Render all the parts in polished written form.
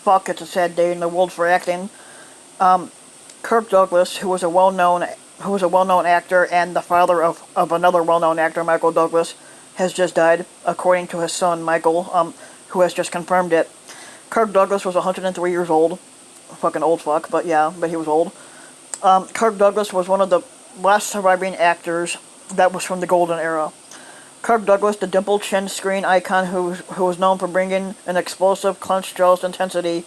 fuck, it's a sad day in the world for acting. Kirk Douglas, who was a well-known actor and the father of another well-known actor, Michael Douglas, has just died, according to his son Michael, who has just confirmed it. Kirk Douglas was 103 years old. Fucking old fuck, but yeah, but he was old. Kirk Douglas was one of the last surviving actors that was from the golden era. Kirk Douglas, the dimple-chinned screen icon who was known for bringing an explosive, clenched jaw's intensity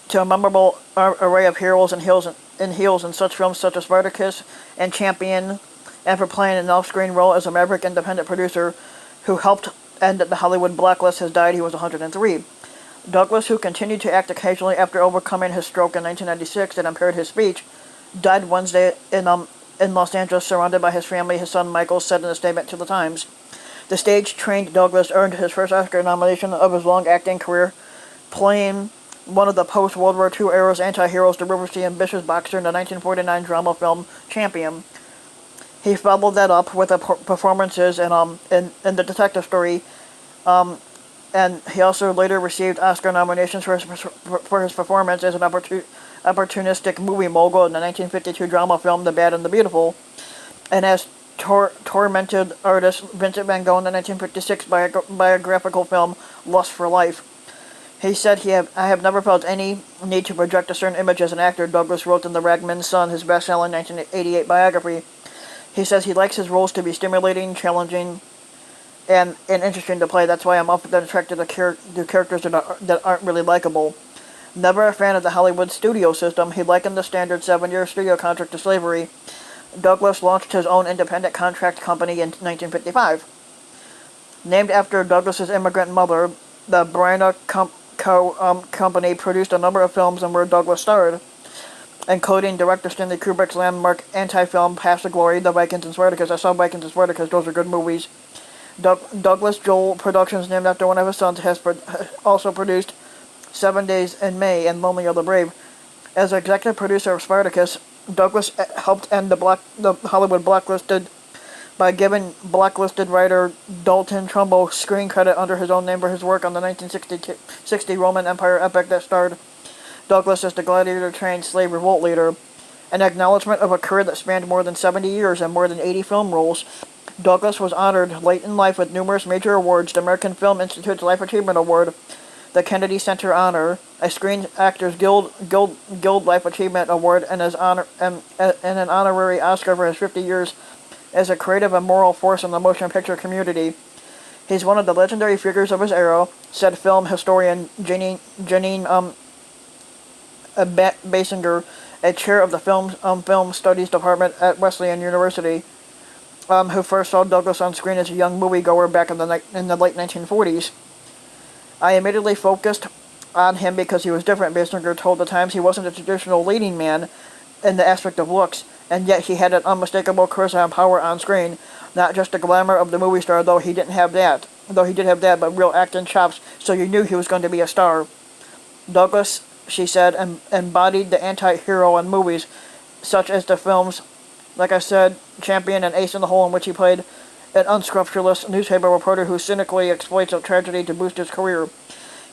to a memorable array of heroes and heels in such films such as Spartacus and Champion, and for playing an off-screen role as a maverick independent producer who helped end the Hollywood blacklist, has died. He was 103. Douglas, who continued to act occasionally after overcoming his stroke in 1996 that impaired his speech, died Wednesday in Los Angeles, surrounded by his family. His son Michael said in a statement to the Times. The stage-trained Douglas earned his first Oscar nomination of his long acting career, playing one of the post-World War II era's anti-heroes, the ruthlessly ambitious boxer, in the 1949 drama film Champion. He followed that up with performances in the detective story, and he also later received Oscar nominations for his performance as an opportunistic movie mogul in the 1952 drama film The Bad and the Beautiful, and as tormented artist Vincent van Gogh in the 1956 biographical film Lust for Life. He said, I have never felt any need to project a certain image as an actor, Douglas wrote in The Ragman's Son, his best-selling 1988 biography. He says he likes his roles to be stimulating, challenging, and interesting to play. That's why I'm often attracted to characters that aren't really likable. Never a fan of the Hollywood studio system, he likened the standard 7-year studio contract to slavery. Douglas launched his own independent contract company in 1955. Named after Douglas's immigrant mother, the Bryna company produced a number of films in where Douglas starred, including director Stanley Kubrick's landmark anti-film Paths to Glory, The Vikings, and Spartacus. I saw Vikings and Spartacus, those are good movies. Douglas Joel Productions, named after one of his sons, has also produced 7 Days in May and Lonely Are the Brave. As executive producer of Spartacus, Douglas helped end the Hollywood blacklisted by giving blacklisted writer Dalton Trumbo screen credit under his own name for his work on the 1960 Roman Empire epic that starred Douglas as the gladiator-trained slave revolt leader. An acknowledgement of a career that spanned more than 70 years and more than 80 film roles, Douglas was honored late in life with numerous major awards: the American Film Institute's Life Achievement Award, the Kennedy Center Honor, a Screen Actors Guild Life Achievement Award, and an honorary Oscar for his 50 years as a creative and moral force in the motion picture community. He's one of the legendary figures of his era, said film historian Janine Basinger, a chair of the film studies department at Wesleyan University, who first saw Douglas on screen as a young moviegoer back in the late 1940s. I immediately focused on him because he was different, Basinger told the Times. He wasn't a traditional leading man in the aspect of looks, and yet he had an unmistakable charisma and power on screen, not just the glamour of the movie star, though he did have that, but real acting chops, so you knew he was going to be a star. Douglas, she said, embodied the anti-hero in movies, such as the films, like I said, Champion and Ace in the Hole, in which he played an unscrupulous newspaper reporter who cynically exploits a tragedy to boost his career.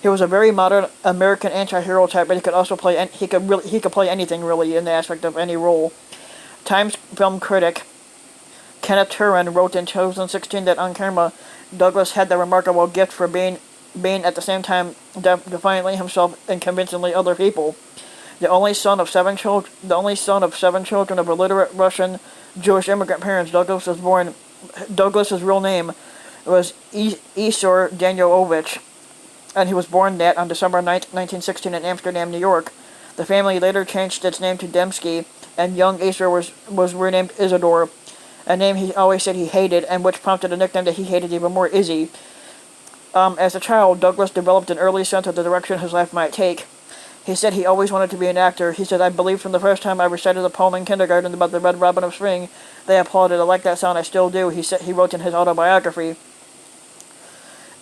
He was a very modern American anti-hero type, but he could also play anything really in the aspect of any role. Times film critic Kenneth Turan wrote in 2016 that on camera, Douglas had the remarkable gift for being at the same time defiantly himself and convincingly other people. The only son of seven children of illiterate Russian Jewish immigrant parents, Douglas's real name was Isor Danielovich, and he was born that on December 9, 1916 in Amsterdam, New York. The family later changed its name to Dembski, and young Isor was renamed Isidore, a name he always said he hated, and which prompted a nickname that he hated even more, Izzy. As a child, Douglas developed an early sense of the direction his life might take. He said he always wanted to be an actor. He said, I believed from the first time I recited a poem in kindergarten about the Red Robin of Spring. They applauded. I like that sound. I still do. He wrote in his autobiography.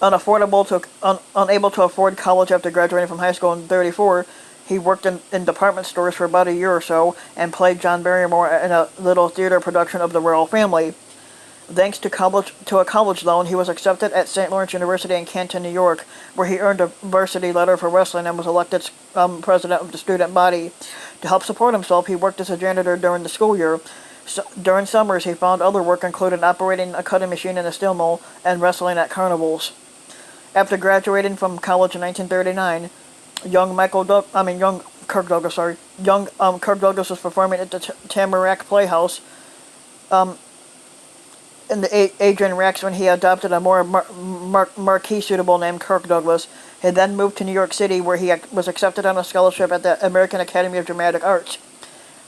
Unable to afford college after graduating from high school in 1934, he worked in department stores for about a year or so and played John Barrymore in a little theater production of The Royal Family. Thanks to a college loan, he was accepted at St. Lawrence University in Canton, New York, where he earned a varsity letter for wrestling and was elected president of the student body. To help support himself, he worked as a janitor during the school year. During summers, he found other work, including operating a cutting machine in a steel mill and wrestling at carnivals. After graduating from college in 1939, young Kirk Douglas, Kirk Douglas was performing at the Tamarack Playhouse in the Adrian Racks when he adopted a more marquee suitable name, Kirk Douglas. He then moved to New York City, where he was accepted on a scholarship at the American Academy of Dramatic Arts.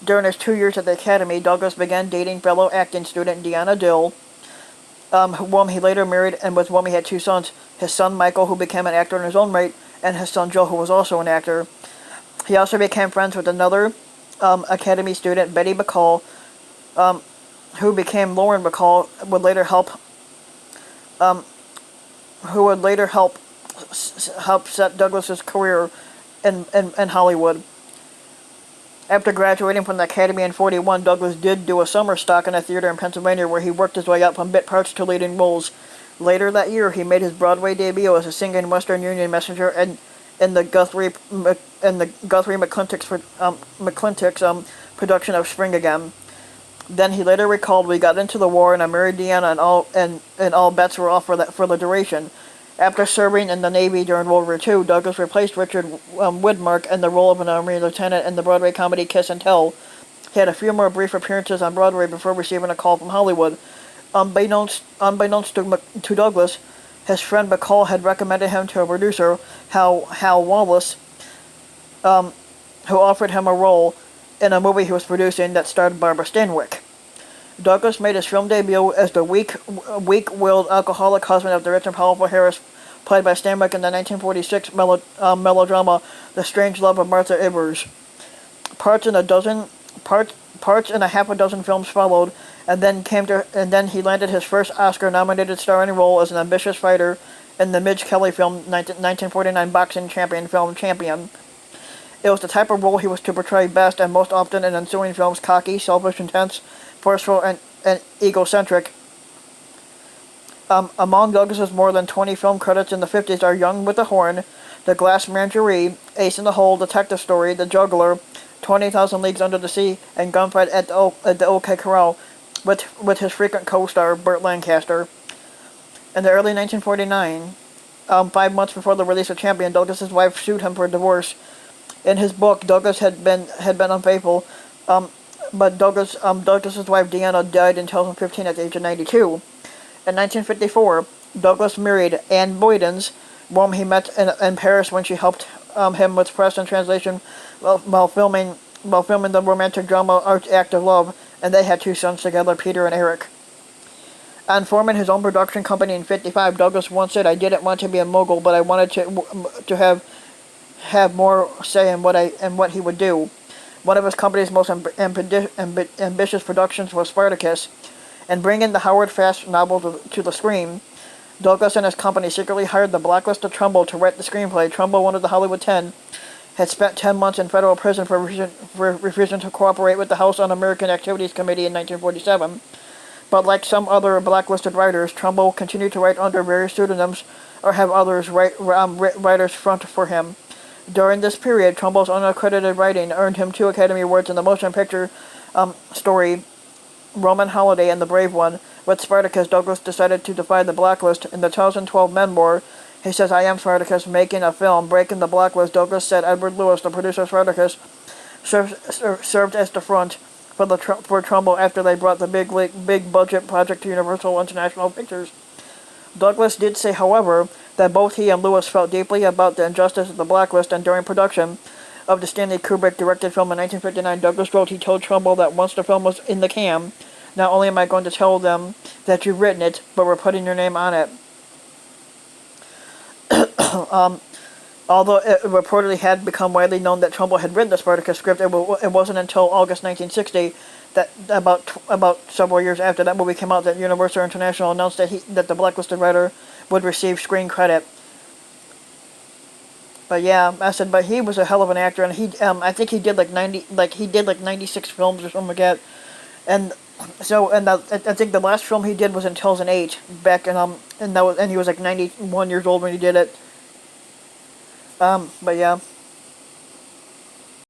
During his 2 years at the Academy, Douglas began dating fellow acting student Deanna Dill, whom he later married, and with whom he had two sons, his son Michael, who became an actor in his own right, and his son Joe, who was also an actor. He also became friends with another Academy student, Betty McCall, who became Lauren McCall, who would later help set Douglas's career in Hollywood. After graduating from the Academy in 1941, Douglas did do a summer stock in a theater in Pennsylvania, where he worked his way up from bit parts to leading roles. Later that year, he made his Broadway debut as a singing Western Union messenger in the Guthrie McClintock's production of Spring Again. Then he later recalled, "We got into the war and I married Deanna, and all bets were off for the duration." After serving in the Navy during World War II, Douglas replaced Richard Widmark in the role of an Army lieutenant in the Broadway comedy Kiss and Tell. He had a few more brief appearances on Broadway before receiving a call from Hollywood. Unbeknownst to Douglas, his friend McCall had recommended him to a producer, Hal Wallace, who offered him a role in a movie he was producing that starred Barbara Stanwyck. Douglas made his film debut as the weak-willed alcoholic husband of the rich and powerful Harris, played by Stanwyck in the 1946 melodrama The Strange Love of Martha Ivers. Parts in a half a dozen films followed, and then he landed his first Oscar-nominated starring role as an ambitious fighter in the Midge Kelly film 1949 boxing champion film Champion. It was the type of role he was to portray best, and most often in ensuing films: cocky, selfish, intense, forceful, and egocentric. Among Douglas's more than 20 film credits in the 50s are Young with the Horn, The Glass Menagerie, Ace in the Hole, Detective Story, The Juggler, 20,000 Leagues Under the Sea, and Gunfight at the OK Corral, with his frequent co-star Burt Lancaster. In the early 1949, 5 months before the release of Champion, Douglas's wife sued him for divorce. In his book, Douglas had been unfaithful, but Douglas's wife Deanna died in 2015 at the age of 92. In 1954, Douglas married Anne Boydens, whom he met in Paris when she helped him with press and translation while filming the romantic drama Art Act of Love, and they had two sons together, Peter and Eric. On forming his own production company in 1955, Douglas once said, "I didn't want to be a mogul, but I wanted to have more say in what he would do." One of his company's most ambitious productions was Spartacus, and bringing the Howard Fast novel to the screen. Douglas and his company secretly hired the blacklisted Trumbull to write the screenplay. Trumbull, one of the Hollywood 10, had spent 10 months in federal prison for refusing to cooperate with the House Un-American Activities Committee in 1947. But like some other blacklisted writers, Trumbull continued to write under various pseudonyms or have others writers front for him. During this period, Trumbull's unaccredited writing earned him 2 Academy Awards in the motion picture story Roman Holiday and The Brave One. With Spartacus, Douglas decided to defy the blacklist. In the 2012 memoir, he says, "I am Spartacus, making a film, breaking the blacklist." Douglas said Edward Lewis, the producer of Spartacus, served as the front for Trumbull after they brought the big budget project to Universal International Pictures. Douglas did say, however, that both he and Lewis felt deeply about the injustice of the blacklist, and during production of the Stanley Kubrick-directed film in 1959, Douglas wrote he told Trumbull that once the film was in the can, "Not only am I going to tell them that you've written it, but we're putting your name on it." Although it reportedly had become widely known that Trumbull had written the Spartacus script, it wasn't until August 1960, that about several years after that movie came out, that Universal International announced that the blacklisted writer would receive screen credit. But yeah, but he was a hell of an actor, and I think he did like 96 films or something like that, and So, and I think the last film he did was in 2008, back in and he was like 91 years old when he did it. But yeah.